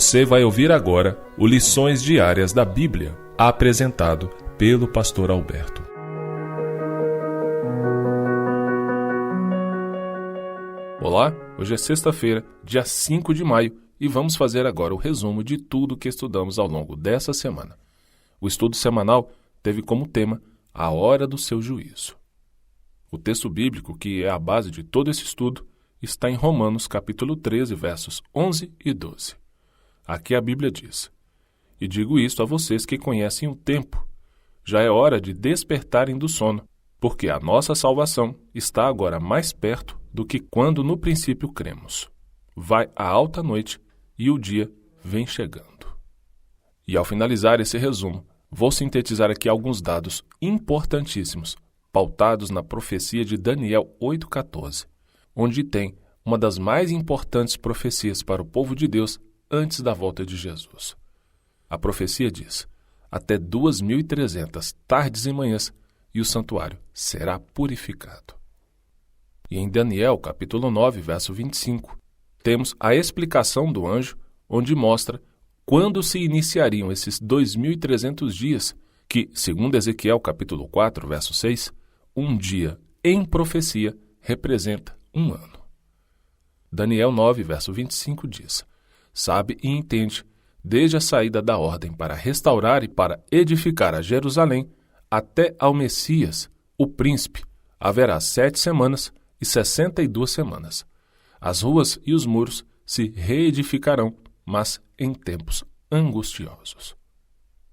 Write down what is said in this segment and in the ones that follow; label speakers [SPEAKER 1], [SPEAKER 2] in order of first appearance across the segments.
[SPEAKER 1] Você vai ouvir agora o Lições Diárias da Bíblia, apresentado pelo Pastor Alberto. Olá, hoje é sexta-feira, dia 5 de maio, e vamos fazer agora o resumo de tudo que estudamos ao longo dessa semana. O estudo semanal teve como tema a hora do seu juízo. O texto bíblico, que é a base de todo esse estudo, está em Romanos capítulo 13, versos 11 e 12. Aqui a Bíblia diz: "E digo isto a vocês que conhecem o tempo. Já é hora de despertarem do sono, porque a nossa salvação está agora mais perto do que quando no princípio cremos. Vai a alta noite e o dia vem chegando." E ao finalizar esse resumo, vou sintetizar aqui alguns dados importantíssimos, pautados na profecia de Daniel 8,14, onde tem uma das mais importantes profecias para o povo de Deus antes da volta de Jesus. A profecia diz: até 2.300 tardes e manhãs, e o santuário será purificado. E em Daniel, capítulo 9, verso 25, temos a explicação do anjo, onde mostra quando se iniciariam esses 2.300 dias, que, segundo Ezequiel, capítulo 4, verso 6, um dia em profecia representa um ano. Daniel 9, verso 25 diz: sabe e entende, desde a saída da ordem para restaurar e para edificar a Jerusalém, até ao Messias, o príncipe, haverá 7 semanas e 62 semanas. As ruas e os muros se reedificarão, mas em tempos angustiosos.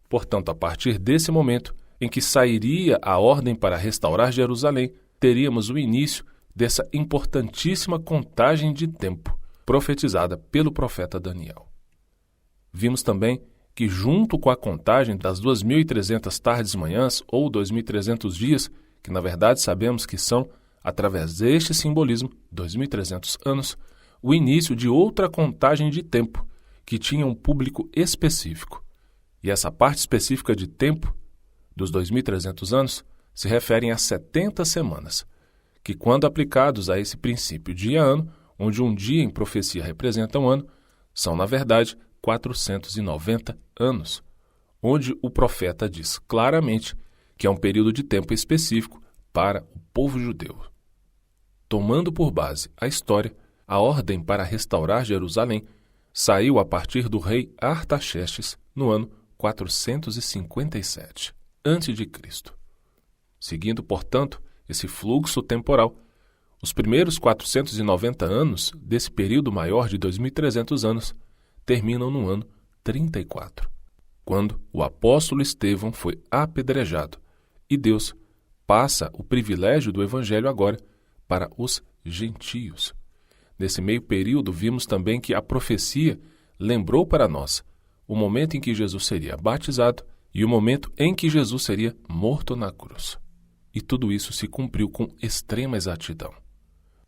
[SPEAKER 1] Portanto, a partir desse momento em que sairia a ordem para restaurar Jerusalém, teríamos o início dessa importantíssima contagem de tempo, profetizada pelo profeta Daniel. Vimos também que, junto com a contagem das 2.300 tardes e manhãs, ou 2.300 dias, que na verdade sabemos que são, através deste simbolismo, 2.300 anos, o início de outra contagem de tempo, que tinha um público específico. E essa parte específica de tempo, dos 2.300 anos, se referem a 70 semanas, que, quando aplicados a esse princípio dia-ano, onde um dia em profecia representa um ano, são, na verdade, 490 anos, onde o profeta diz claramente que é um período de tempo específico para o povo judeu. Tomando por base a história, a ordem para restaurar Jerusalém saiu a partir do rei Artaxerxes no ano 457 a.C. Seguindo, portanto, esse fluxo temporal, os primeiros 490 anos desse período maior de 2.300 anos terminam no ano 34, quando o apóstolo Estevão foi apedrejado e Deus passa o privilégio do evangelho agora para os gentios. Nesse meio período, vimos também que a profecia lembrou para nós o momento em que Jesus seria batizado e o momento em que Jesus seria morto na cruz. E tudo isso se cumpriu com extrema exatidão.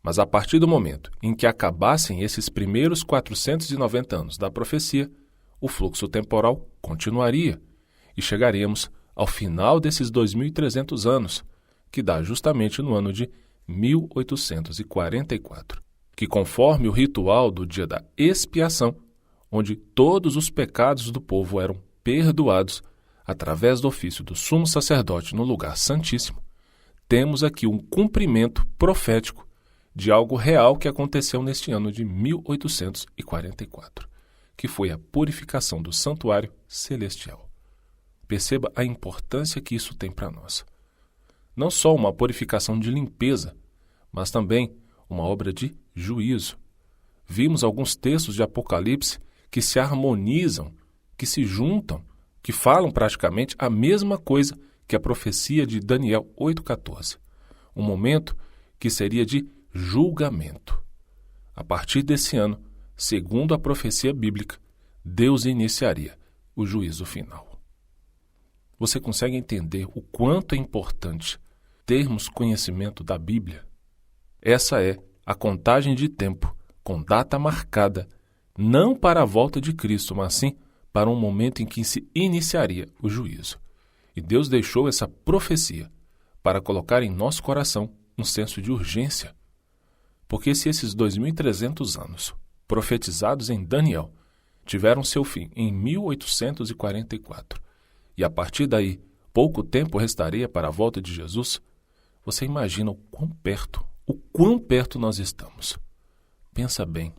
[SPEAKER 1] Mas a partir do momento em que acabassem esses primeiros 490 anos da profecia, o fluxo temporal continuaria e chegaríamos ao final desses 2.300 anos, que dá justamente no ano de 1844, que, conforme o ritual do dia da expiação, onde todos os pecados do povo eram perdoados através do ofício do sumo sacerdote no lugar santíssimo, temos aqui um cumprimento profético de algo real que aconteceu neste ano de 1844, que foi a purificação do santuário celestial. Perceba a importância que isso tem para nós. Não só uma purificação de limpeza, mas também uma obra de juízo. Vimos alguns textos de Apocalipse que se harmonizam, que se juntam, que falam praticamente a mesma coisa que a profecia de Daniel 8,14, um momento que seria de julgamento. A partir desse ano, segundo a profecia bíblica, Deus iniciaria o juízo final. Você consegue entender o quanto é importante termos conhecimento da Bíblia? Essa é a contagem de tempo com data marcada, não para a volta de Cristo, mas sim para um momento em que se iniciaria o juízo. E Deus deixou essa profecia para colocar em nosso coração um senso de urgência. Porque se esses 2.300 anos profetizados em Daniel tiveram seu fim em 1844, e a partir daí, pouco tempo restaria para a volta de Jesus, você imagina o quão perto nós estamos. Pensa bem,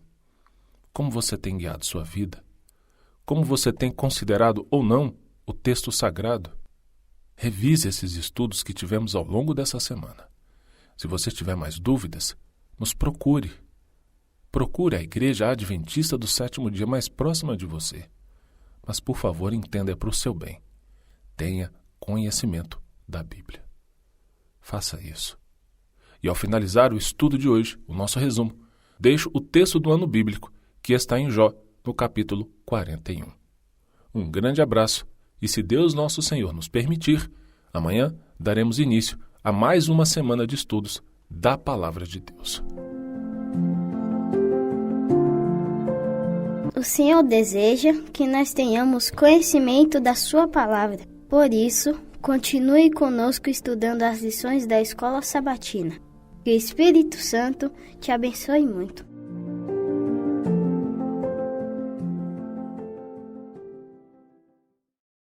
[SPEAKER 1] como você tem guiado sua vida? Como você tem considerado ou não o texto sagrado? Revise esses estudos que tivemos ao longo dessa semana. Se você tiver mais dúvidas, nos procure. Procure a Igreja Adventista do Sétimo Dia mais próxima de você. Mas, por favor, entenda, é para o seu bem. Tenha conhecimento da Bíblia. Faça isso. E ao finalizar o estudo de hoje, o nosso resumo, deixo o texto do ano bíblico, que está em Jó, no capítulo 41. Um grande abraço e, se Deus nosso Senhor nos permitir, amanhã daremos início a mais uma semana de estudos da Palavra de Deus.
[SPEAKER 2] O Senhor deseja que nós tenhamos conhecimento da Sua Palavra. Por isso, continue conosco estudando as lições da Escola Sabatina. Que o Espírito Santo te abençoe muito.